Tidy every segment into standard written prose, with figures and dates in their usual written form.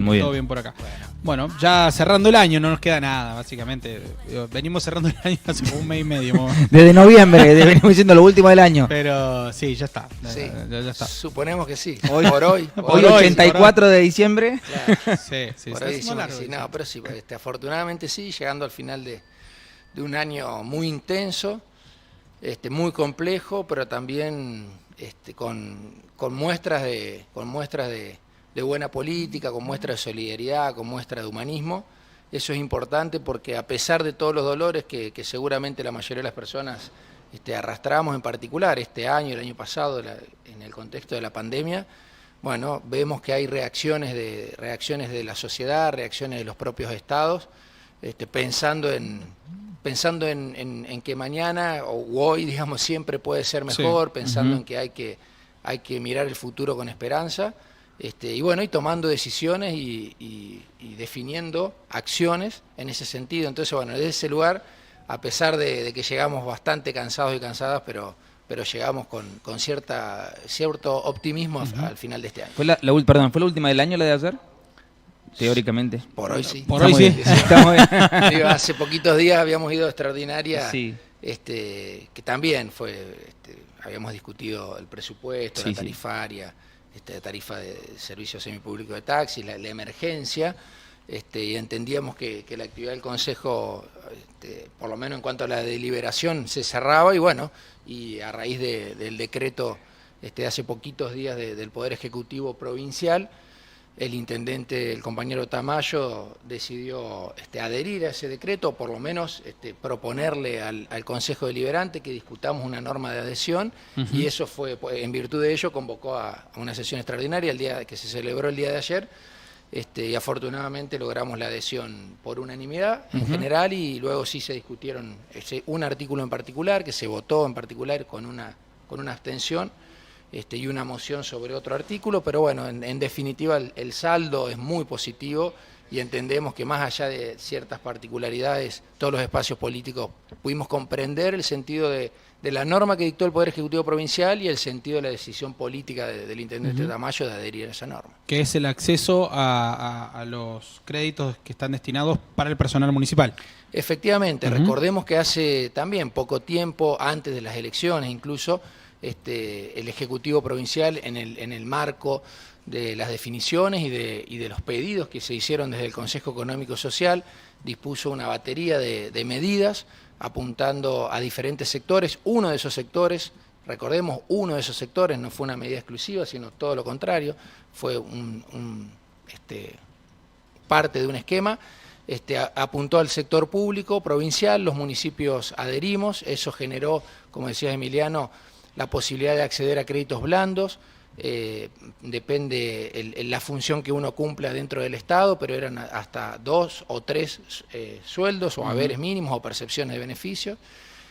Muy bien. Todo bien por acá. Bueno, ya cerrando el año, no nos queda nada, básicamente. Venimos cerrando el año hace como un mes y medio. Desde noviembre, venimos diciendo lo último del año. Pero sí, ya está. Sí. Ya está. Suponemos que sí. Hoy- Por hoy. Hoy 84 de diciembre. Claro. Sí, Por está ahí haciendo decimos largo, que sí. dice. No, pero sí, afortunadamente sí, llegando al final de un año muy intenso, muy complejo, pero también con muestras de buena política, con muestras de solidaridad, con muestras de humanismo. Eso es importante porque a pesar de todos los dolores que seguramente la mayoría de las personas arrastramos, en particular este año, el año pasado, en el contexto de la pandemia, bueno, vemos que hay reacciones de la sociedad, reacciones de los propios estados, pensando en que mañana o hoy, digamos, siempre puede ser mejor, Sí. pensando en que hay que mirar el futuro con esperanza, y bueno, y tomando decisiones y definiendo acciones en ese sentido. Entonces, bueno, desde ese lugar, a pesar de que llegamos bastante cansados y cansadas, pero llegamos con cierto optimismo al final de este año. ¿Fue ¿fue la última del año la de ayer? Teóricamente. Por hoy sí. Por hoy sí. Estamos bien. Digo, hace poquitos días habíamos ido a Extraordinaria, Sí. que también fue, habíamos discutido el presupuesto, Sí, la sí. tarifaria, tarifa de servicio semipúblico de taxi, la emergencia, y entendíamos que la actividad del Consejo, por lo menos en cuanto a la deliberación, se cerraba, y bueno, y a raíz del decreto hace poquitos días del Poder Ejecutivo Provincial, el intendente, el compañero Tamayo, decidió adherir a ese decreto, o por lo menos proponerle al Consejo Deliberante que discutamos una norma de adhesión, y eso fue, en virtud de ello, convocó a una sesión extraordinaria el día que se celebró el día de ayer, y afortunadamente logramos la adhesión por unanimidad en general, y luego sí se discutieron un artículo en particular, que se votó en particular con una abstención, y una moción sobre otro artículo, pero bueno, en definitiva el saldo es muy positivo, y entendemos que más allá de ciertas particularidades, todos los espacios políticos pudimos comprender el sentido de la norma que dictó el Poder Ejecutivo Provincial y el sentido de la decisión política del intendente Tamayo de adherir a esa norma. Que es el acceso a los créditos que están destinados para el personal municipal. Efectivamente, recordemos que hace también poco tiempo, antes de las elecciones incluso, el Ejecutivo Provincial, en el marco de las definiciones y de los pedidos que se hicieron desde el Consejo Económico Social, dispuso una batería de medidas apuntando a diferentes sectores. Uno de esos sectores, recordemos, uno de esos sectores no fue una medida exclusiva, sino todo lo contrario, fue parte de un esquema. Apuntó al sector público provincial, los municipios adherimos, eso generó, como decía Emiliano, la posibilidad de acceder a créditos blandos, depende la función que uno cumpla dentro del Estado, pero eran hasta 2 o 3 sueldos o haberes mínimos o percepciones de beneficios,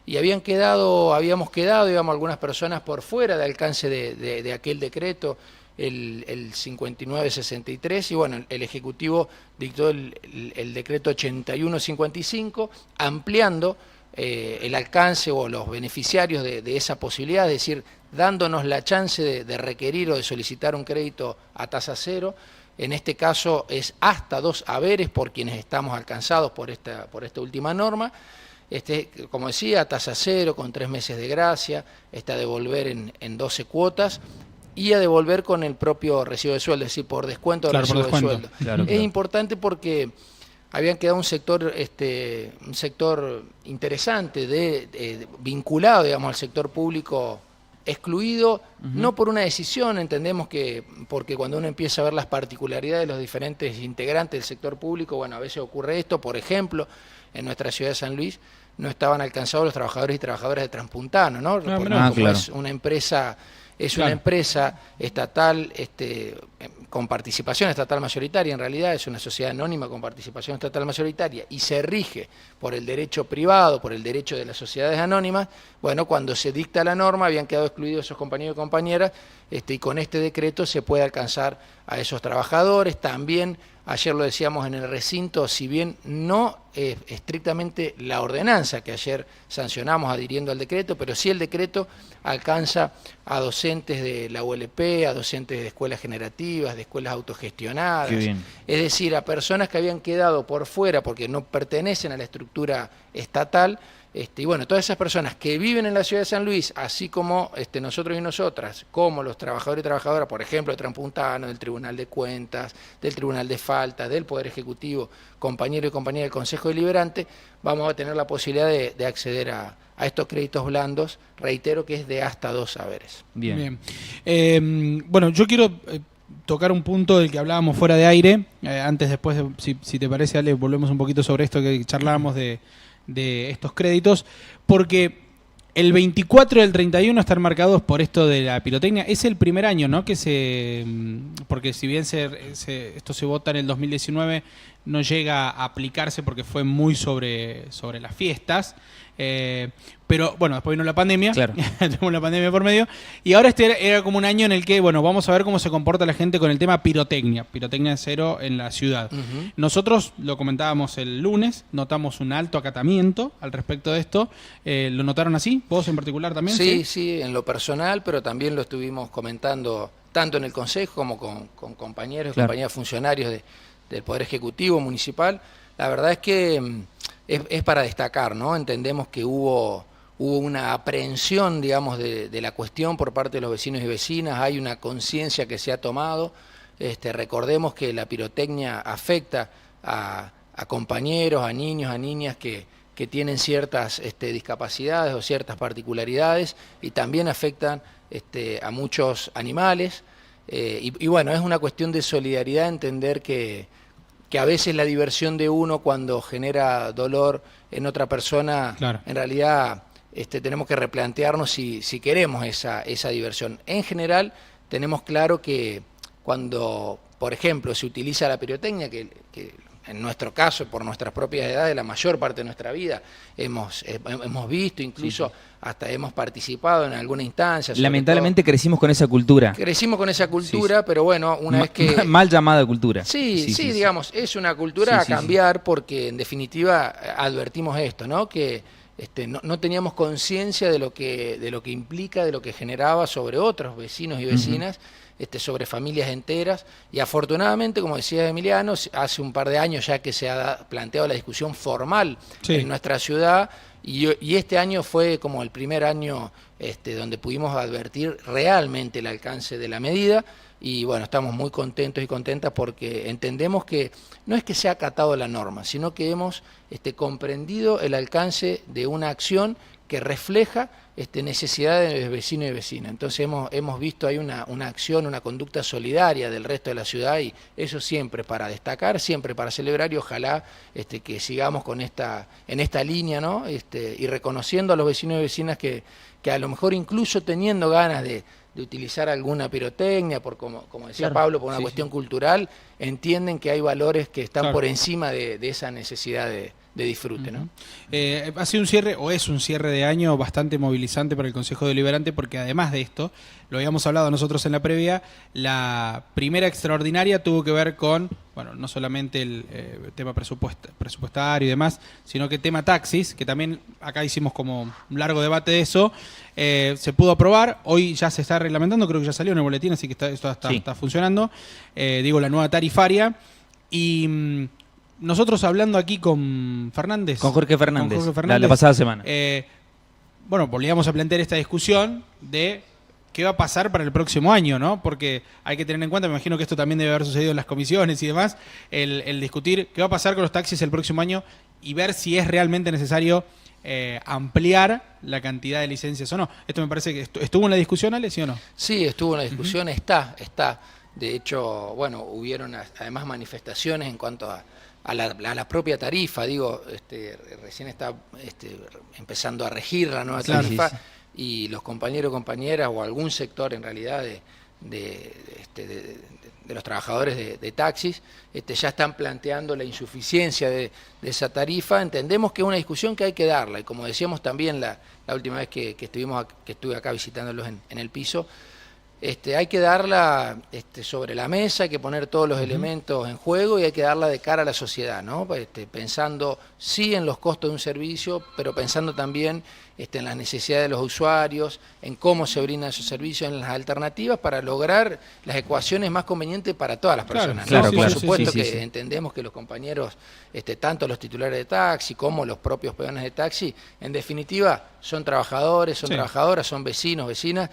y habíamos quedado, digamos, algunas personas por fuera de alcance de aquel decreto, el 5963, y bueno, el Ejecutivo dictó el decreto 8155, ampliando el alcance o los beneficiarios de esa posibilidad, es decir, dándonos la chance de requerir o de solicitar un crédito a tasa cero. En este caso es hasta 2 haberes por quienes estamos alcanzados por esta última norma. Como decía, a tasa cero, con 3 meses de gracia, a devolver en 12 cuotas, y a devolver con el propio recibo de sueldo, es decir, por descuento del recibo de sueldo. Claro. Es importante porque habían quedado un sector interesante vinculado, digamos, al sector público, excluido, no por una decisión, entendemos que, porque cuando uno empieza a ver las particularidades de los diferentes integrantes del sector público, bueno, a veces ocurre esto. Por ejemplo, en nuestra ciudad de San Luis no estaban alcanzados los trabajadores y trabajadoras de Transpuntano, ¿no? Porque como es una empresa estatal, con participación estatal mayoritaria, en realidad es una sociedad anónima con participación estatal mayoritaria, y se rige por el derecho privado, por el derecho de las sociedades anónimas. Bueno, cuando se dicta la norma habían quedado excluidos esos compañeros y compañeras, y con este decreto se puede alcanzar a esos trabajadores. También, ayer lo decíamos en el recinto, si bien no estrictamente la ordenanza que ayer sancionamos adhiriendo al decreto, pero sí el decreto alcanza a docentes de la ULP, a docentes de escuelas generativas, de escuelas autogestionadas, es decir, a personas que habían quedado por fuera porque no pertenecen a la estructura estatal. Y bueno, todas esas personas que viven en la ciudad de San Luis, así como nosotros y nosotras, como los trabajadores y trabajadoras, por ejemplo, de Transpuntano, del Tribunal de Cuentas, del Tribunal de Faltas, del Poder Ejecutivo, compañeros y compañeras del Consejo Deliberante, vamos a tener la posibilidad de acceder a estos créditos blandos, reitero que es de hasta 2 saberes. Bien. Bueno, yo quiero tocar un punto del que hablábamos fuera de aire, antes, después, si te parece, Ale, volvemos un poquito sobre esto que charlábamos de estos créditos, porque el 24 y el 31 están marcados por esto de la pirotecnia. Es el primer año, ¿no? Porque si bien esto se vota en el 2019, no llega a aplicarse porque fue muy sobre las fiestas. Pero bueno, después vino la pandemia, claro. Tenemos la pandemia por medio, y ahora era como un año en el que, bueno, vamos a ver cómo se comporta la gente con el tema pirotecnia cero en la ciudad. Nosotros lo comentábamos el lunes, notamos un alto acatamiento al respecto de esto. ¿Lo notaron así? ¿Vos en particular también? Sí, en lo personal, pero también lo estuvimos comentando tanto en el Consejo como con compañeros y compañeras funcionarios del Poder Ejecutivo Municipal. La verdad es que es para destacar, ¿no? Entendemos que hubo una aprehensión, digamos, de la cuestión por parte de los vecinos y vecinas, hay una conciencia que se ha tomado. Recordemos que la pirotecnia afecta a compañeros, a niños, a niñas que tienen ciertas discapacidades o ciertas particularidades, y también afectan a muchos animales. Y bueno, es una cuestión de solidaridad entender que a veces la diversión de uno cuando genera dolor en otra persona, claro, en realidad tenemos que replantearnos si queremos esa diversión. En general tenemos claro que cuando, por ejemplo, se utiliza la pirotecnia, que en nuestro caso, por nuestras propias edades, la mayor parte de nuestra vida hemos visto, incluso hasta hemos participado en alguna instancia. Lamentablemente crecimos con esa cultura. Crecimos con esa cultura, pero bueno, una vez que... Mal llamada cultura. Sí, digamos, es una cultura a cambiar porque en definitiva advertimos esto, ¿no? Que no teníamos conciencia de lo que implica, de lo que generaba sobre otros vecinos y vecinas, sobre familias enteras, y afortunadamente, como decía Emiliano, hace un par de años ya que se ha planteado la discusión formal en nuestra ciudad, y este año fue como el primer año donde pudimos advertir realmente el alcance de la medida, y bueno, estamos muy contentos y contentas porque entendemos que no es que se ha acatado la norma, sino que hemos comprendido el alcance de una acción que refleja necesidades de vecinos y vecinas. Entonces hemos visto ahí una acción, una conducta solidaria del resto de la ciudad, y eso siempre para destacar, siempre para celebrar, y ojalá que sigamos en esta línea, ¿no? Y reconociendo a los vecinos y vecinas que a lo mejor incluso teniendo ganas de utilizar alguna pirotecnia, como decía Pablo, por una cuestión cultural, entienden que hay valores que están por encima de esa necesidad de disfrute, ¿no? Ha sido un cierre, o es un cierre de año bastante movilizante para el Consejo Deliberante, porque además de esto, lo habíamos hablado nosotros en la previa, la primera extraordinaria tuvo que ver con, bueno, no solamente el tema presupuestario y demás, sino que el tema taxis, que también acá hicimos como un largo debate de eso. Se pudo aprobar, hoy ya se está reglamentando, creo que ya salió en el boletín, así que esto está funcionando, la nueva tarifaria, y nosotros hablando aquí con Fernández. Con Jorge Fernández, la pasada semana. Bueno, volvíamos a plantear esta discusión de qué va a pasar para el próximo año, ¿no? Porque hay que tener en cuenta, me imagino que esto también debe haber sucedido en las comisiones y demás, el discutir qué va a pasar con los taxis el próximo año y ver si es realmente necesario ampliar la cantidad de licencias o no. Esto me parece que estuvo en la discusión, Ale, ¿sí o no? Sí, estuvo en la discusión, está. De hecho, bueno, hubieron además manifestaciones en cuanto a la propia tarifa, recién está empezando a regir la nueva tarifa, y los compañeros y compañeras, o algún sector en realidad de los trabajadores de taxis, ya están planteando la insuficiencia de esa tarifa. Entendemos que es una discusión que hay que darla, y como decíamos también la última vez que estuve acá visitándolos en el piso, hay que darla sobre la mesa, hay que poner todos los elementos en juego y hay que darla de cara a la sociedad, ¿no? Pensando sí en los costos de un servicio, pero pensando también en las necesidades de los usuarios, en cómo se brindan esos servicios, en las alternativas para lograr las ecuaciones más convenientes para todas las personas, claro, ¿no? claro. Por supuesto Sí, sí, que sí. entendemos que los compañeros, tanto los titulares de taxi como los propios peones de taxi, en definitiva son trabajadores, son trabajadoras, son vecinos, vecinas,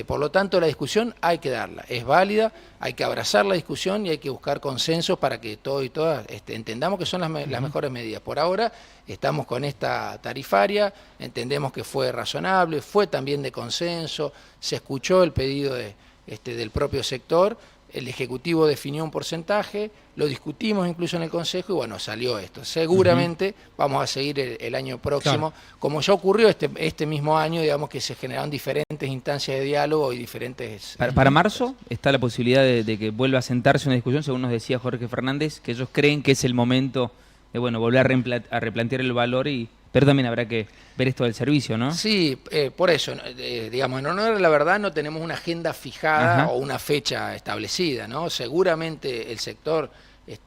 por lo tanto la discusión hay que darla, es válida, hay que abrazar la discusión y hay que buscar consensos para que todos y todas entendamos que son las mejores medidas. Por ahora estamos con esta tarifaria, entendemos que fue razonable, fue también de consenso, se escuchó el pedido del propio sector, el Ejecutivo definió un porcentaje, lo discutimos incluso en el Consejo y bueno, salió esto. Seguramente vamos a seguir el año próximo, como ya ocurrió este mismo año, digamos que se generaron diferentes instancias de diálogo y diferentes... Para marzo está la posibilidad de que vuelva a sentarse una discusión, según nos decía Jorge Fernández, que ellos creen que es el momento de volver a replantear el valor, pero también habrá que ver esto del servicio, ¿no? Sí, por eso, digamos, en honor a la verdad no tenemos una agenda fijada o una fecha establecida, ¿no? Seguramente el sector,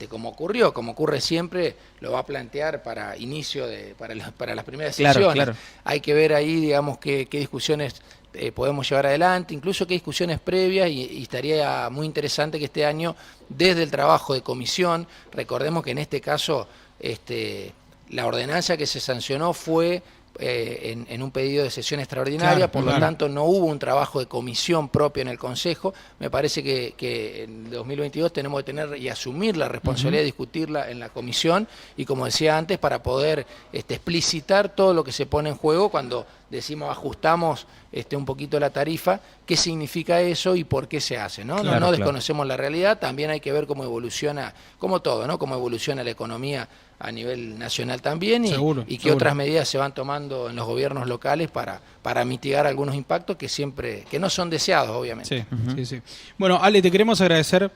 como ocurre siempre, lo va a plantear para inicio, para las primeras sesiones. Claro. Hay que ver ahí, digamos, qué discusiones podemos llevar adelante, incluso qué discusiones previas y estaría muy interesante que este año, desde el trabajo de comisión, recordemos que en este caso, la ordenanza que se sancionó fue en un pedido de sesión extraordinaria, por lo tanto no hubo un trabajo de comisión propio en el Consejo. Me parece que en 2022 tenemos que tener y asumir la responsabilidad de discutirla en la comisión y, como decía antes, para poder explicitar todo lo que se pone en juego cuando decimos ajustamos un poquito la tarifa, qué significa eso y por qué se hace, ¿no? No desconocemos la realidad, también hay que ver cómo evoluciona, como todo, ¿no? Cómo evoluciona la economía a nivel nacional también y qué otras medidas se van tomando en los gobiernos locales para mitigar algunos impactos que no son deseados, obviamente. Sí. Bueno, Ale, te queremos agradecer,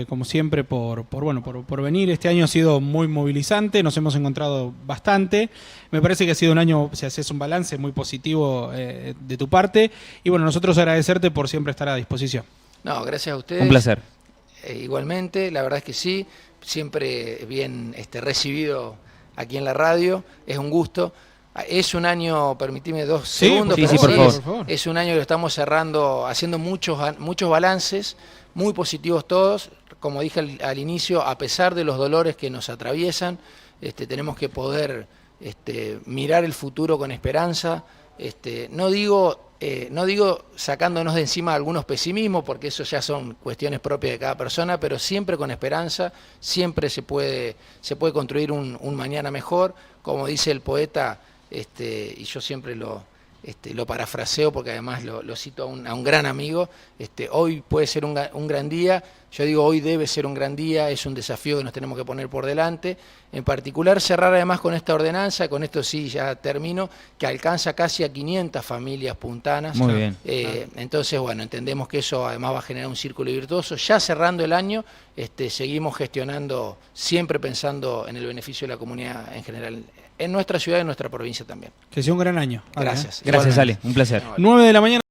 como siempre, por venir. Este año ha sido muy movilizante, nos hemos encontrado bastante. Me parece que ha sido un año, si haces un balance, muy positivo de tu parte. Y bueno, nosotros agradecerte por siempre estar a disposición. No, gracias a ustedes. Un placer. Igualmente, la verdad es que sí, siempre bien recibido aquí en la radio, es un gusto. Es un año, permitime 2 segundos, sí, pero por favor. es un año que lo estamos cerrando haciendo muchos balances, muy positivos todos. Como dije al inicio, a pesar de los dolores que nos atraviesan, tenemos que poder mirar el futuro con esperanza. No digo sacándonos de encima algunos pesimismos, porque eso ya son cuestiones propias de cada persona, pero siempre con esperanza, siempre se puede construir un mañana mejor. Como dice el poeta, y yo siempre lo parafraseo porque además lo cito a un gran amigo, hoy puede ser un gran día, yo digo hoy debe ser un gran día, es un desafío que nos tenemos que poner por delante. En particular cerrar además con esta ordenanza, con esto sí ya termino, que alcanza casi a 500 familias puntanas. Muy bien. Entonces, bueno, entendemos que eso además va a generar un círculo virtuoso. Ya cerrando el año, seguimos gestionando, siempre pensando en el beneficio de la comunidad en general, en nuestra ciudad y en nuestra provincia también. Que sea un gran año. Gracias. Gracias, Ale. Un placer. 9 de la mañana.